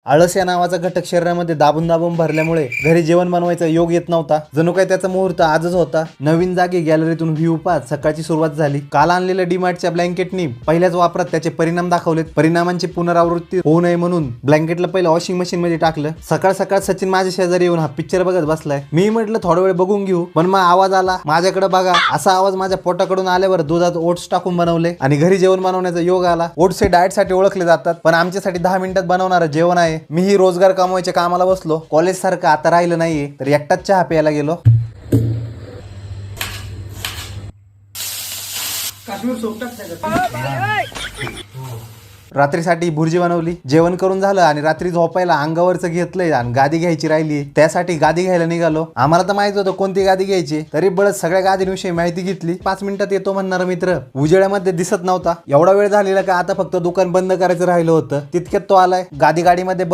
आळस या नावाचा घटक शरीरामध्ये दाबून दाबून भरल्यामुळे घरी जेवण बनवायचा योग येत नव्हता. जणू काय त्याचा मुहूर्त आजच होता. नवीन जागी गॅलरीतून व्ह्यू पाहत सकाळची सुरुवात झाली. काल आणलेल्या डीमार्टच्या ब्लँकेटनी पहिल्याच वापरात त्याचे परिणाम दाखवलेत. परिणामांची पुनरावृत्ती होऊ नये म्हणून ब्लँकेटला पहिलं वॉशिंग मशीन मध्ये टाकलं. सकाळ सकाळ सचिन माझ्या शेजारी येऊन हा पिक्चर बघत बसलाय. मी म्हटलं थोडा वेळ बघून घेऊ, पण मग आवाज आला माझ्याकडे बघा. असा आवाज माझ्या पोटाकडून आल्यावर दुधात ओट्स टाकून बनवले आणि घरी जेवण बनवण्याचा योग आला. ओट्स हे डाएट साठी ओळखले जातात, पण आमच्यासाठी 10 मिनिटात बनवणारं जेवण आहे. मीही रोजगार कमवायच्या कामाला बसलो. कॉलेज सारखं आता राहिलं नाहीये, तर एकटाच चहा प्यायला गेलो. रात्रीसाठी भुर्जी बनवली. जेवण करून झालं आणि रात्री झोपायला अंगावरचं घेतलंय आणि गादी घ्यायची राहिली. त्यासाठी गादी घ्यायला निघालो. आम्हाला तर माहित होतं कोणती गादी घ्यायची, तरी बळच सगळ्या गादींविषयी माहिती घेतली. 5 मिनिटात येतो म्हणणारा मित्र उजेड्यामध्ये दिसत नव्हता. एवढा वेळ झालेला का आता फक्त दुकान बंद करायचं राहिलं होतं. तितक्यात तो आलाय. गाडीमध्ये